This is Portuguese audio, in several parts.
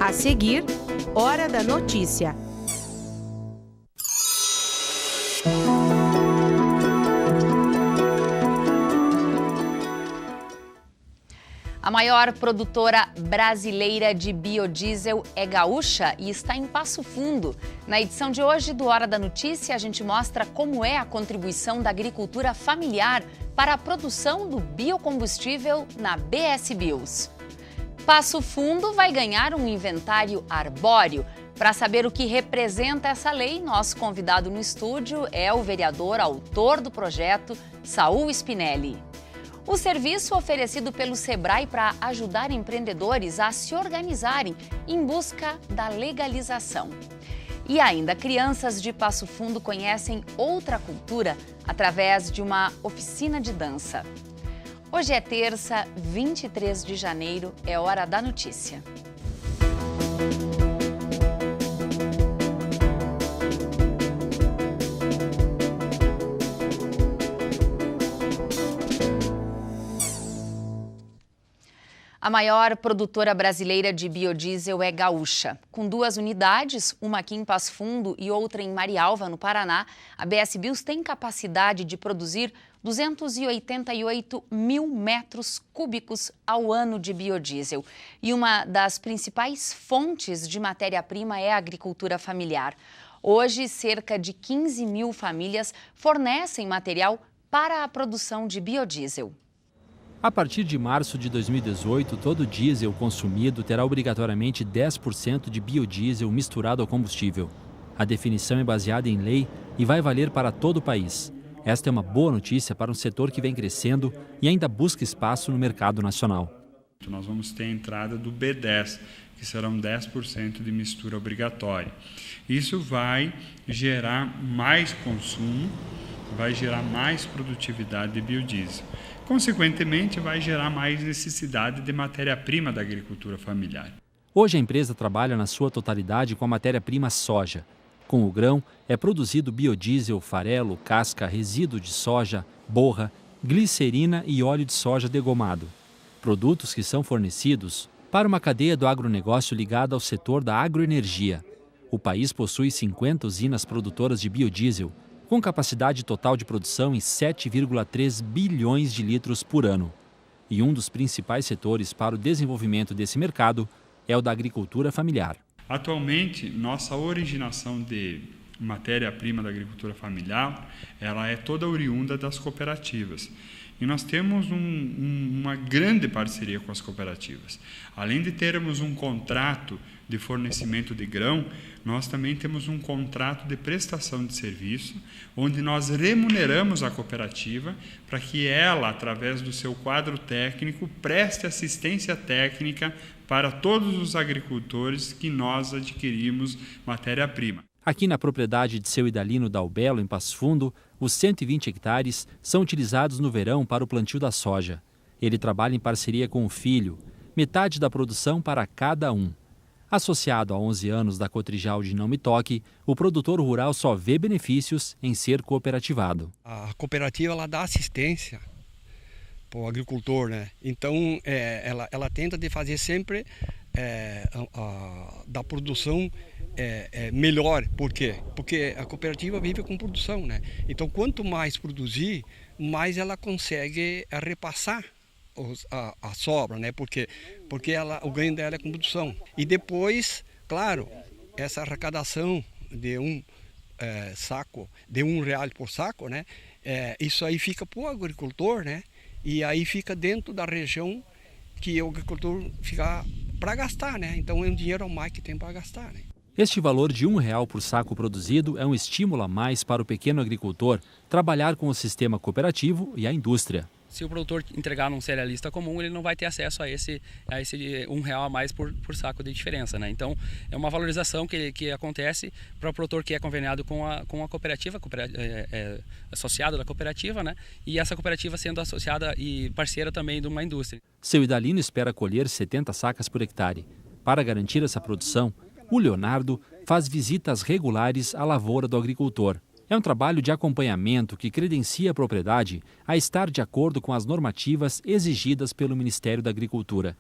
A seguir, Hora da Notícia. A maior produtora brasileira de biodiesel é gaúcha e está em Passo Fundo. Na edição de hoje do Hora da Notícia, a gente mostra como é a contribuição da agricultura familiar para a produção do biocombustível na BS Bios. Passo Fundo vai ganhar um inventário arbóreo. Para saber o que representa essa lei, nosso convidado no estúdio é o vereador autor do projeto, Saul Spinelli. O serviço oferecido pelo Sebrae para ajudar empreendedores a se organizarem em busca da legalização. E ainda, crianças de Passo Fundo conhecem outra cultura através de uma oficina de dança. Hoje é terça, 23 de janeiro, é Hora da Notícia. A maior produtora brasileira de biodiesel é gaúcha. Com 2 unidades, uma aqui em Passo Fundo e outra em Marialva, no Paraná, a BS Bios tem capacidade de produzir 288 mil metros cúbicos ao ano de biodiesel. E uma das principais fontes de matéria-prima é a agricultura familiar. Hoje, cerca de 15 mil famílias fornecem material para a produção de biodiesel. A partir de março de 2018, todo diesel consumido terá obrigatoriamente 10% de biodiesel misturado ao combustível. A definição é baseada em lei e vai valer para todo o país. Esta é uma boa notícia para um setor que vem crescendo e ainda busca espaço no mercado nacional. Nós vamos ter a entrada do B10, que serão 10% de mistura obrigatória. Isso vai gerar mais consumo, vai gerar mais produtividade de biodiesel. Consequentemente, vai gerar mais necessidade de matéria-prima da agricultura familiar. Hoje a empresa trabalha na sua totalidade com a matéria-prima soja. Com o grão, é produzido biodiesel, farelo, casca, resíduo de soja, borra, glicerina e óleo de soja degomado. Produtos que são fornecidos para uma cadeia do agronegócio ligada ao setor da agroenergia. O país possui 50 usinas produtoras de biodiesel, com capacidade total de produção em 7,3 bilhões de litros por ano. E um dos principais setores para o desenvolvimento desse mercado é o da agricultura familiar. Atualmente, nossa originação de matéria-prima da agricultura familiar, ela é toda oriunda das cooperativas. E nós temos uma grande parceria com as cooperativas. Além de termos um contrato de fornecimento de grão, nós também temos um contrato de prestação de serviço, onde nós remuneramos a cooperativa para que ela, através do seu quadro técnico, preste assistência técnica para todos os agricultores que nós adquirimos matéria-prima. Aqui na propriedade de seu Idalino Dalbelo, em Passo Fundo, os 120 hectares são utilizados no verão para o plantio da soja. Ele trabalha em parceria com o filho, metade da produção para cada um. Associado a 11 anos da Cotrijal de Não Me Toque, o produtor rural só vê benefícios em ser cooperativado. A cooperativa ela dá assistência para o agricultor, né? Então ela tenta de fazer sempre da produção melhor. Por quê? Porque a cooperativa vive com produção, né? Então quanto mais produzir, mais ela consegue repassar a sobra, né? Porque o ganho dela é com produção. E depois, claro, essa arrecadação de um saco, de R$1 por saco, né? Isso aí fica para o agricultor, né? E aí fica dentro da região que o agricultor fica para gastar, né? Então é um dinheiro a mais que tem para gastar, né? Este valor de R$1 por saco produzido é um estímulo a mais para o pequeno agricultor trabalhar com o sistema cooperativo e a indústria. Se o produtor entregar num cerealista comum, ele não vai ter acesso a esse R$1 a mais por saco de diferença, né? Então, é uma valorização que acontece para o produtor que é conveniado com a cooperativa, associado da cooperativa, né? E essa cooperativa sendo associada e parceira também de uma indústria. Seu Idalino espera colher 70 sacas por hectare. Para garantir essa produção, o Leonardo faz visitas regulares à lavoura do agricultor. É um trabalho de acompanhamento que credencia a propriedade a estar de acordo com as normativas exigidas pelo Ministério da Agricultura.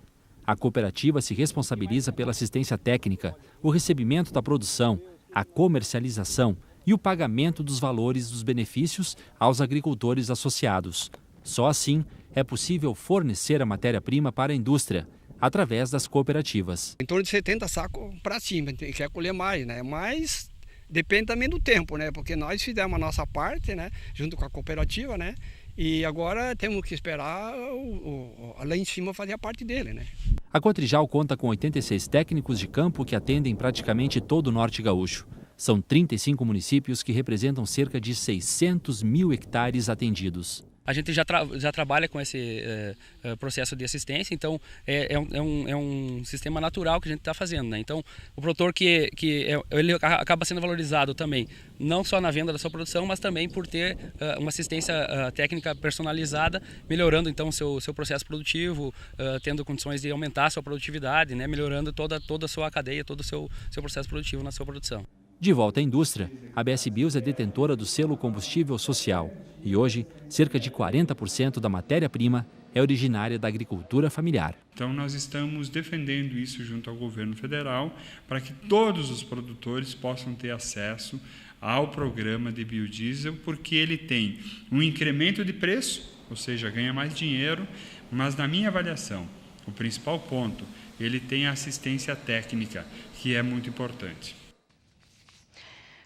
A cooperativa se responsabiliza pela assistência técnica, o recebimento da produção, a comercialização e o pagamento dos valores dos benefícios aos agricultores associados. Só assim é possível fornecer a matéria-prima para a indústria, através das cooperativas. Em torno de 70 sacos para cima, tem que colher mais, né? Mas depende também do tempo, né? Porque nós fizemos a nossa parte, né? Junto com a cooperativa, né? E agora temos que esperar lá em cima fazer a parte dele, né? A Cotrijal conta com 86 técnicos de campo que atendem praticamente todo o norte gaúcho. São 35 municípios que representam cerca de 600 mil hectares atendidos. A gente já trabalha com esse processo de assistência, então é um sistema natural que a gente está fazendo, né? Então, o produtor ele acaba sendo valorizado também, não só na venda da sua produção, mas também por ter uma assistência técnica personalizada, melhorando então o seu processo produtivo, tendo condições de aumentar a sua produtividade, né? Melhorando toda a sua cadeia, todo o seu processo produtivo na sua produção. De volta à indústria, a BS Bios é detentora do selo Combustível Social e hoje, cerca de 40% da matéria-prima é originária da agricultura familiar. Então nós estamos defendendo isso junto ao governo federal para que todos os produtores possam ter acesso ao programa de biodiesel, porque ele tem um incremento de preço, ou seja, ganha mais dinheiro, mas na minha avaliação, o principal ponto, ele tem a assistência técnica, que é muito importante.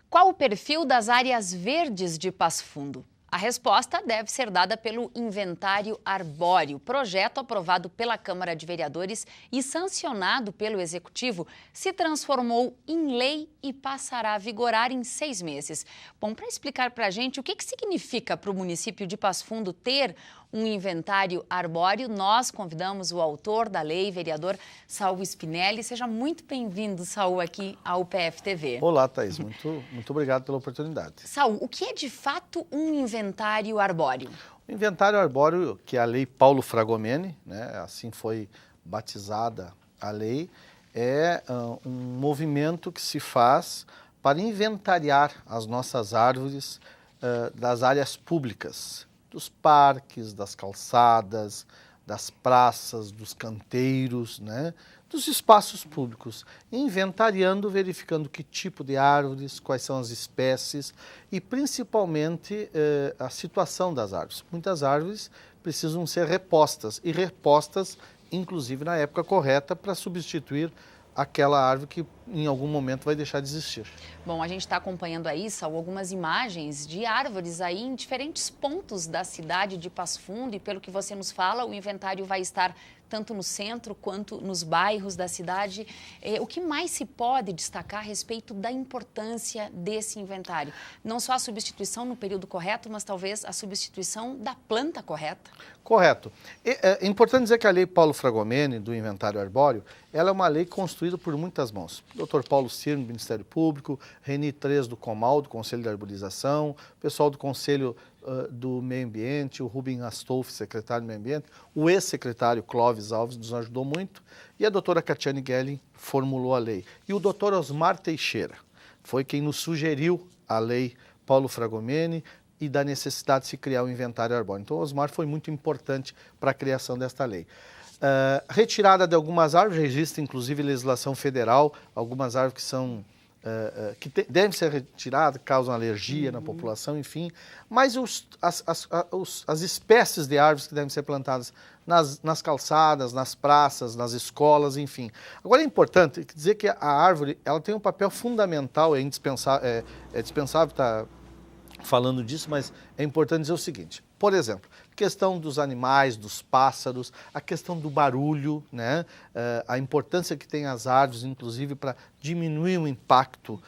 Qual o perfil das áreas verdes de Passo Fundo? A resposta deve ser dada pelo Inventário Arbóreo, projeto aprovado pela Câmara de Vereadores e sancionado pelo Executivo, se transformou em lei e passará a vigorar em 6 meses. Bom, para explicar para a gente o que significa para o município de Passo Fundo ter um inventário arbóreo, nós convidamos o autor da lei, vereador Saul Spinelli. Seja muito bem-vindo, Saul, aqui ao PFTV. Olá, Thaís. Muito obrigado pela oportunidade. Saul, o que é de fato um inventário arbóreo? O inventário arbóreo, que é a Lei Paulo Fragomeni, né, assim foi batizada a lei, é um movimento que se faz para inventariar as nossas árvores das áreas públicas, dos parques, das calçadas, das praças, dos canteiros, né, dos espaços públicos, inventariando, verificando que tipo de árvores, quais são as espécies e principalmente a situação das árvores. Muitas árvores precisam ser repostas e repostas, inclusive na época correta, para substituir aquela árvore que em algum momento vai deixar de existir. Bom, a gente está acompanhando aí, Saul, algumas imagens de árvores aí em diferentes pontos da cidade de Passo Fundo e pelo que você nos fala, o inventário vai estar tanto no centro quanto nos bairros da cidade. O que mais se pode destacar a respeito da importância desse inventário? Não só a substituição no período correto, mas talvez a substituição da planta correta? Correto. É importante dizer que a Lei Paulo Fragomeni, do Inventário Arbóreo, ela é uma lei construída por muitas mãos. O Dr. Paulo Cirno, do Ministério Público, Reni Tres, do Comal, do Conselho de Arborização, o pessoal do Conselho do Meio Ambiente, o Rubem Astolfi, secretário do Meio Ambiente, o ex-secretário Clóvis Alves nos ajudou muito, e a doutora Catiane Gelling formulou a lei. E o doutor Osmar Teixeira foi quem nos sugeriu a Lei Paulo Fragomeni e da necessidade de se criar o inventário arbóreo. Então, o Osmar foi muito importante para a criação desta lei. Retirada de algumas árvores, já existe inclusive legislação federal, algumas árvores que são devem ser retiradas, causam alergia na população, enfim, mas as espécies de árvores que devem ser plantadas nas calçadas, nas praças, nas escolas, enfim. Agora é importante dizer que a árvore ela tem um papel fundamental, é dispensável estar falando disso, mas é importante dizer o seguinte, por exemplo, questão dos animais, dos pássaros, a questão do barulho, né? A importância que tem as árvores, inclusive, para diminuir o impacto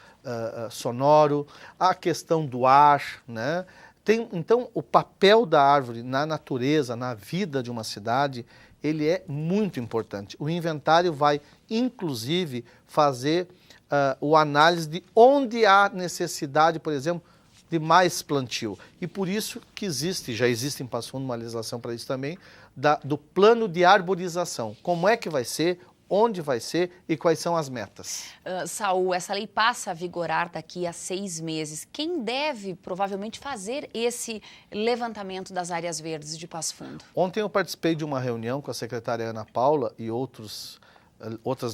sonoro, a questão do ar, né? Então, o papel da árvore na natureza, na vida de uma cidade, ele é muito importante. O inventário vai, inclusive, fazer o análise de onde há necessidade, por exemplo, de mais plantio. E por isso que já existe em Passo Fundo uma legislação para isso também, do plano de arborização. Como é que vai ser, onde vai ser e quais são as metas. Saul, essa lei passa a vigorar daqui a 6 meses. Quem deve, provavelmente, fazer esse levantamento das áreas verdes de Passo Fundo? Ontem eu participei de uma reunião com a secretária Ana Paula e outras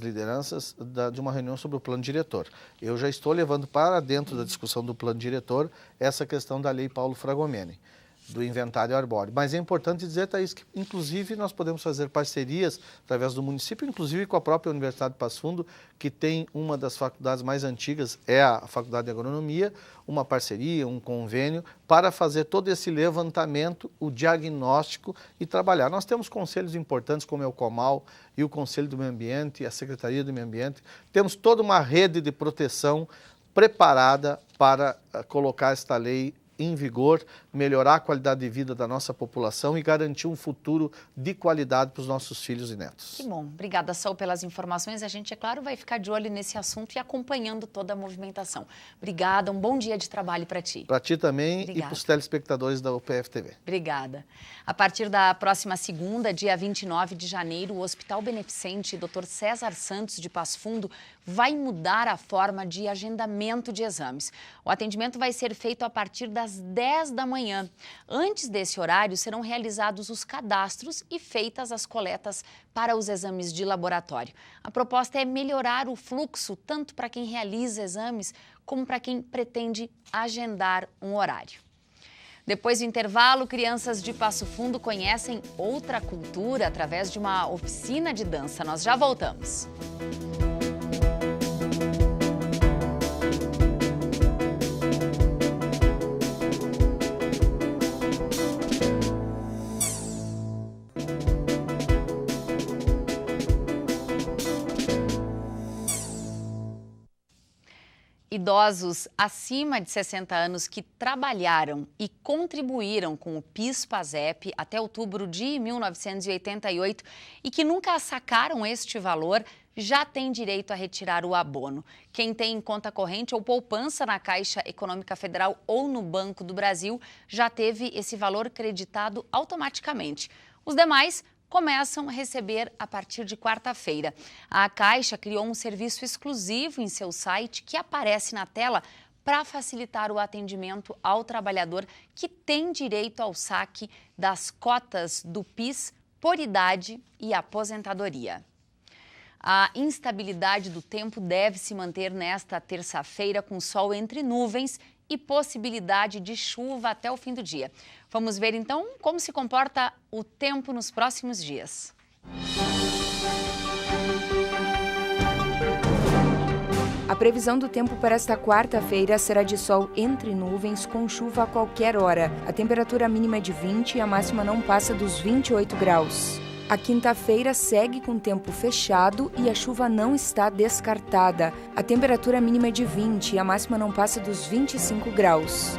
lideranças de uma reunião sobre o plano diretor. Eu já estou levando para dentro da discussão do plano diretor essa questão da lei Paulo Fragomeni, do inventário arbóreo. Mas é importante dizer, Thaís, que inclusive nós podemos fazer parcerias através do município, inclusive com a própria Universidade de Passo Fundo, que tem uma das faculdades mais antigas, é a Faculdade de Agronomia, uma parceria, um convênio, para fazer todo esse levantamento, o diagnóstico e trabalhar. Nós temos conselhos importantes como é o Comal e o Conselho do Meio Ambiente e a Secretaria do Meio Ambiente. Temos toda uma rede de proteção preparada para colocar esta lei em vigor, melhorar a qualidade de vida da nossa população e garantir um futuro de qualidade para os nossos filhos e netos. Que bom. Obrigada, Saul, pelas informações. A gente, é claro, vai ficar de olho nesse assunto e acompanhando toda a movimentação. Obrigada, um bom dia de trabalho para ti. Para ti também. Obrigada. E para os telespectadores da UPF TV. Obrigada. A partir da próxima segunda, dia 29 de janeiro, o Hospital Beneficente Dr. César Santos de Passo Fundo vai mudar a forma de agendamento de exames. O atendimento vai ser feito a partir das 10 da manhã. Antes desse horário, serão realizados os cadastros e feitas as coletas para os exames de laboratório. A proposta é melhorar o fluxo, tanto para quem realiza exames, como para quem pretende agendar um horário. Depois do intervalo, crianças de Passo Fundo conhecem outra cultura através de uma oficina de dança. Nós já voltamos. Idosos acima de 60 anos que trabalharam e contribuíram com o PIS/PASEP até outubro de 1988 e que nunca sacaram este valor, já têm direito a retirar o abono. Quem tem conta corrente ou poupança na Caixa Econômica Federal ou no Banco do Brasil já teve esse valor creditado automaticamente. Os demais começam a receber a partir de quarta-feira. A Caixa criou um serviço exclusivo em seu site que aparece na tela para facilitar o atendimento ao trabalhador que tem direito ao saque das cotas do PIS por idade e aposentadoria. A instabilidade do tempo deve se manter nesta terça-feira com sol entre nuvens e possibilidade de chuva até o fim do dia. Vamos ver então como se comporta o tempo nos próximos dias. A previsão do tempo para esta quarta-feira será de sol entre nuvens com chuva a qualquer hora. A temperatura mínima é de 20 e a máxima não passa dos 28 graus. A quinta-feira segue com tempo fechado e a chuva não está descartada. A temperatura mínima é de 20 e a máxima não passa dos 25 graus.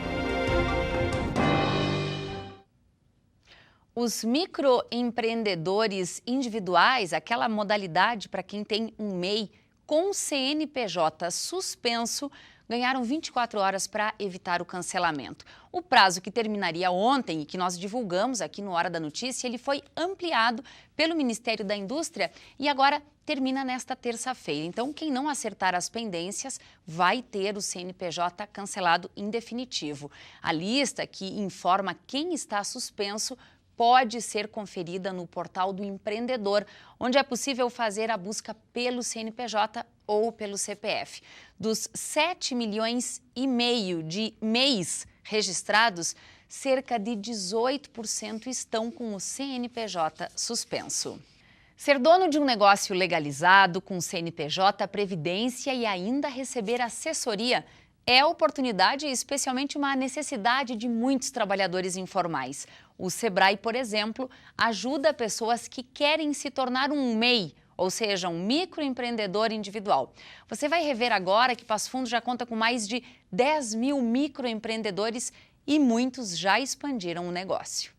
Os microempreendedores individuais, aquela modalidade para quem tem um MEI com CNPJ suspenso, ganharam 24 horas para evitar o cancelamento. O prazo que terminaria ontem e que nós divulgamos aqui no Hora da Notícia, ele foi ampliado pelo Ministério da Indústria e agora termina nesta terça-feira. Então, quem não acertar as pendências vai ter o CNPJ cancelado em definitivo. A lista que informa quem está suspenso pode ser conferida no portal do empreendedor, onde é possível fazer a busca pelo CNPJ ou pelo CPF. Dos 7,5 milhões de MEIs registrados, cerca de 18% estão com o CNPJ suspenso. Ser dono de um negócio legalizado com CNPJ, previdência e ainda receber assessoria é oportunidade e especialmente uma necessidade de muitos trabalhadores informais. O Sebrae, por exemplo, ajuda pessoas que querem se tornar um MEI, ou seja, um microempreendedor individual. Você vai rever agora que Passo Fundo já conta com mais de 10 mil microempreendedores e muitos já expandiram o negócio.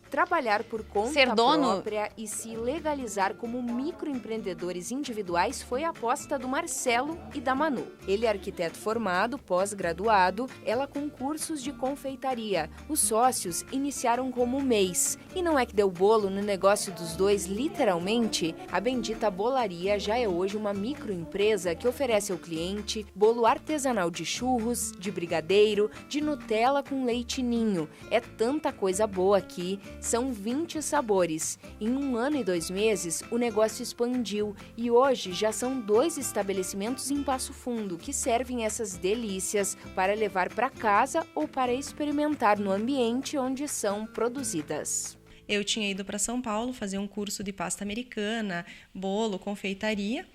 Trabalhar por conta Ser dono própria e se legalizar como microempreendedores individuais foi a aposta do Marcelo e da Manu. Ele é arquiteto formado, pós-graduado, ela com cursos de confeitaria. Os sócios iniciaram como MEIs. E não é que deu bolo no negócio dos dois, literalmente? A bendita bolaria já é hoje uma microempresa que oferece ao cliente bolo artesanal de churros, de brigadeiro, de Nutella com leite ninho. É tanta coisa boa aqui. São 20 sabores. Em 1 ano e 2 meses, o negócio expandiu e hoje já são 2 estabelecimentos em Passo Fundo que servem essas delícias para levar para casa ou para experimentar no ambiente onde são produzidas. Eu tinha ido para São Paulo fazer um curso de pasta americana, bolo, confeitaria,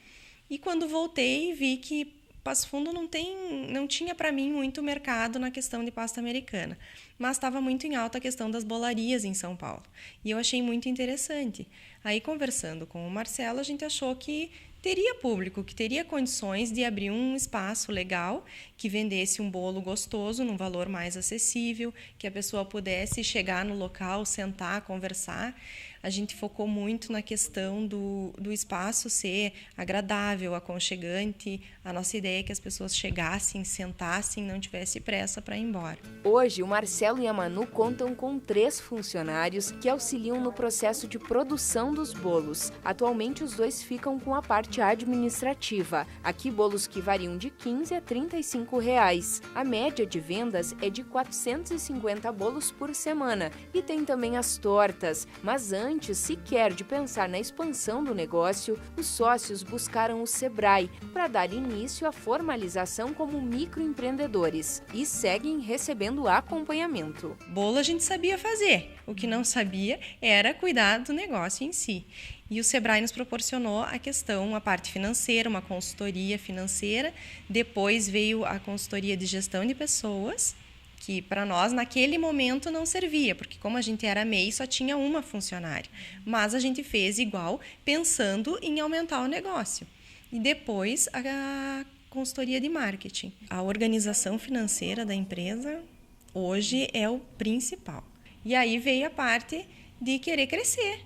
e quando voltei vi que Passo Fundo não tinha para mim muito mercado na questão de pasta americana, mas estava muito em alta a questão das bolarias em São Paulo. E eu achei muito interessante. Aí, conversando com o Marcelo, a gente achou que teria público, que teria condições de abrir um espaço legal que vendesse um bolo gostoso num valor mais acessível, que a pessoa pudesse chegar no local, sentar, conversar. A gente focou muito na questão do espaço ser agradável, aconchegante. A nossa ideia é que as pessoas chegassem, sentassem, não tivesse pressa para ir embora. Hoje, o Marcelo e a Manu contam com 3 funcionários que auxiliam no processo de produção dos bolos. Atualmente, os 2 ficam com a parte administrativa. Aqui, bolos que variam de R$15 a R$35. A média de vendas é de 450 bolos por semana. E tem também as tortas, mas antes sequer de pensar na expansão do negócio, os sócios buscaram o Sebrae para dar início à formalização como microempreendedores e seguem recebendo acompanhamento. Bolo a gente sabia fazer, o que não sabia era cuidar do negócio em si. E o Sebrae nos proporcionou a parte financeira, uma consultoria financeira, depois veio a consultoria de gestão de pessoas, que para nós naquele momento não servia, porque como a gente era MEI, só tinha uma funcionária. Mas a gente fez igual, pensando em aumentar o negócio. E depois a consultoria de marketing. A organização financeira da empresa hoje é o principal. E aí veio a parte de querer crescer,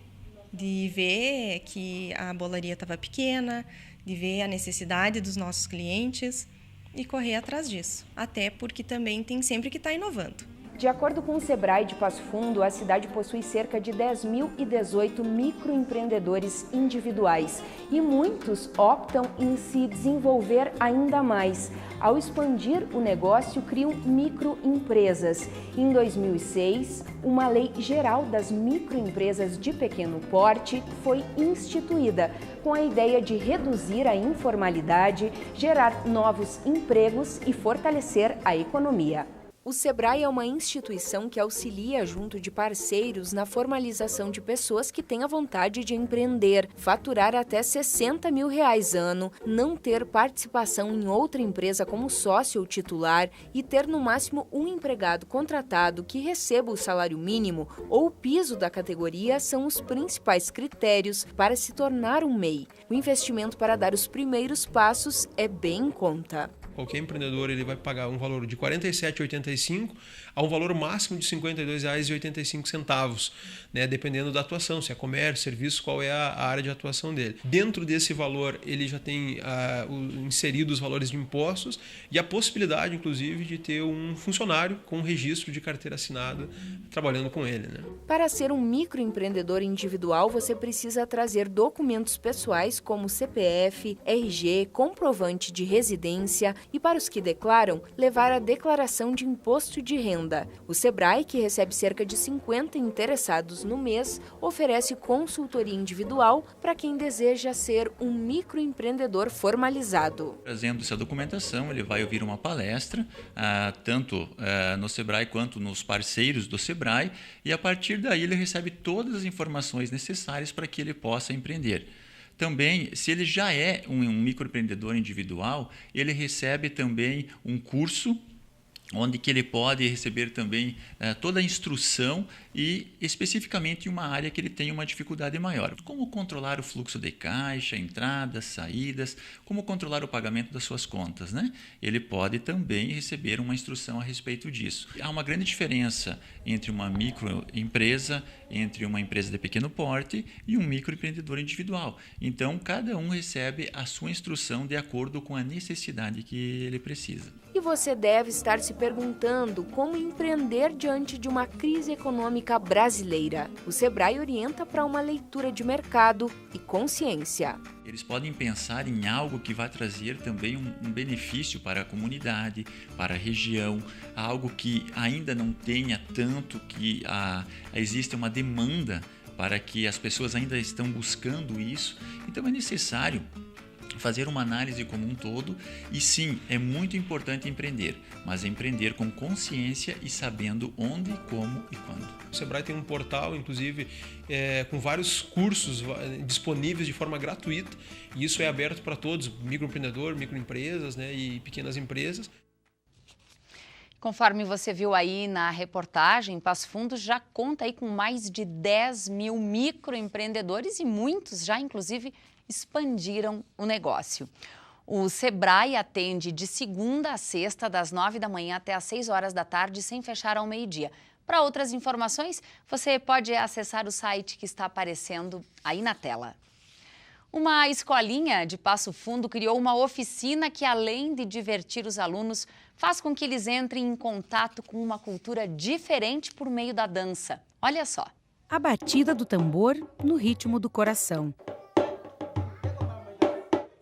de ver que a bolaria estava pequena, de ver a necessidade dos nossos clientes e correr atrás disso, até porque também tem sempre que estar inovando. De acordo com o Sebrae de Passo Fundo, a cidade possui cerca de 10.018 microempreendedores individuais e muitos optam em se desenvolver ainda mais. Ao expandir o negócio, criam microempresas. Em 2006, uma lei geral das microempresas de pequeno porte foi instituída, com a ideia de reduzir a informalidade, gerar novos empregos e fortalecer a economia. O Sebrae é uma instituição que auxilia junto de parceiros na formalização de pessoas que têm a vontade de empreender, faturar até R$60 mil ano, não ter participação em outra empresa como sócio ou titular e ter no máximo um empregado contratado que receba o salário mínimo ou o piso da categoria são os principais critérios para se tornar um MEI. O investimento para dar os primeiros passos é bem em conta. Qualquer empreendedor ele vai pagar um valor de R$ 47,85 a um valor máximo de R$ 52,85, né? Dependendo da atuação, se é comércio, serviço, qual é a área de atuação dele. Dentro desse valor, ele já tem inserido os valores de impostos e a possibilidade, inclusive, de ter um funcionário com registro de carteira assinada trabalhando com ele, né? Para ser um microempreendedor individual, você precisa trazer documentos pessoais como CPF, RG, comprovante de residência e, para os que declaram, levar a declaração de imposto de renda. O Sebrae, que recebe cerca de 50 interessados no mês, oferece consultoria individual para quem deseja ser um microempreendedor formalizado. Trazendo essa documentação, ele vai ouvir uma palestra, tanto no Sebrae quanto nos parceiros do Sebrae, e a partir daí ele recebe todas as informações necessárias para que ele possa empreender. Também, se ele já é um microempreendedor individual, ele recebe também um curso onde que ele pode receber também toda a instrução e especificamente em uma área que ele tem uma dificuldade maior. Como controlar o fluxo de caixa, entradas, saídas, como controlar o pagamento das suas contas, né? Ele pode também receber uma instrução a respeito disso. Há uma grande diferença entre uma microempresa, entre uma empresa de pequeno porte e um microempreendedor individual. Então, cada um recebe a sua instrução de acordo com a necessidade que ele precisa. E você deve estar se perguntando como empreender diante de uma crise econômica brasileira. O Sebrae orienta para uma leitura de mercado e consciência. Eles podem pensar em algo que vai trazer também um benefício para a comunidade, para a região, algo que ainda não tenha tanto, que existe uma demanda para que as pessoas ainda estão buscando isso. Então é necessário fazer uma análise como um todo e sim, é muito importante empreender, mas empreender com consciência e sabendo onde, como e quando. O Sebrae tem um portal, inclusive, com vários cursos disponíveis de forma gratuita e isso é aberto para todos, microempreendedor, microempresas, né, e pequenas empresas. Conforme você viu aí na reportagem, Passo Fundo já conta aí com mais de 10 mil microempreendedores e muitos já, inclusive, expandiram o negócio. O Sebrae atende de segunda a sexta, das 9 da manhã até às 6 horas da tarde, sem fechar ao meio-dia. Para outras informações, você pode acessar o site que está aparecendo aí na tela. Uma escolinha de Passo Fundo criou uma oficina que, além de divertir os alunos, faz com que eles entrem em contato com uma cultura diferente por meio da dança. Olha só. A batida do tambor no ritmo do coração.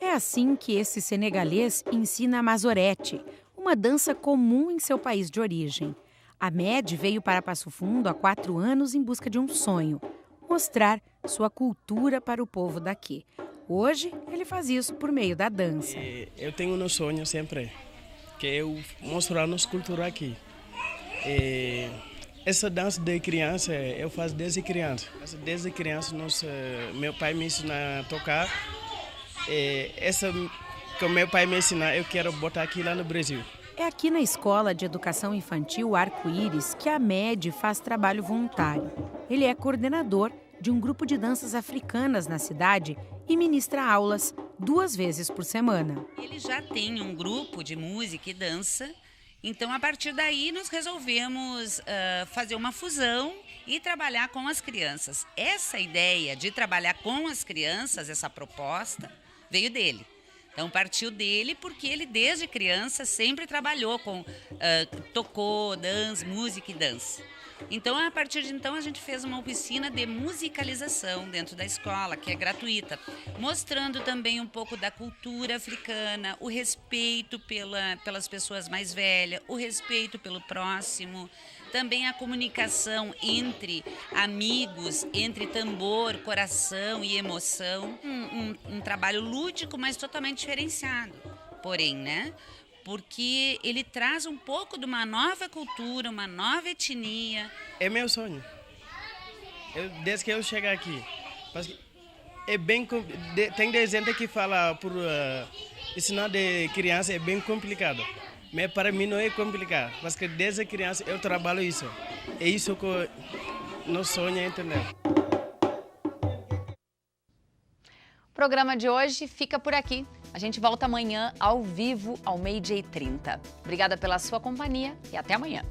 É assim que esse senegalês ensina a mazorete, uma dança comum em seu país de origem. Ahmed veio para Passo Fundo há 4 anos em busca de um sonho, mostrar sua cultura para o povo daqui. Hoje, ele faz isso por meio da dança. Eu tenho um sonho sempre, que eu mostrar nossa cultura aqui. Essa dança de criança, eu faço desde criança. Desde criança, meu pai me ensina a tocar. Essa que o meu pai me ensina, eu quero botar aqui lá no Brasil. É aqui na Escola de Educação Infantil Arco-Íris que Ahmed faz trabalho voluntário. Ele é coordenador de um grupo de danças africanas na cidade e ministra aulas 2 vezes por semana. Ele já tem um grupo de música e dança, então a partir daí nós resolvemos fazer uma fusão e trabalhar com as crianças. Essa ideia de trabalhar com as crianças, essa proposta, veio dele. Então partiu dele porque ele desde criança sempre trabalhou com, tocou, dança, música e dança. Então a partir de então a gente fez uma oficina de musicalização dentro da escola, que é gratuita, mostrando também um pouco da cultura africana, o respeito pelas pessoas mais velhas, o respeito pelo próximo, também a comunicação entre amigos, entre tambor, coração e emoção, um trabalho lúdico, mas totalmente diferenciado, porém, né? Porque ele traz um pouco de uma nova cultura, uma nova etnia. É meu sonho. Desde que eu chegar aqui. É bem, tem gente que fala por ensinar de criança é bem complicado. Mas para mim não é complicado. Porque desde criança eu trabalho isso. É isso que eu sonho entender. O programa de hoje fica por aqui. A gente volta amanhã ao vivo, ao 12h30. Obrigada pela sua companhia e até amanhã.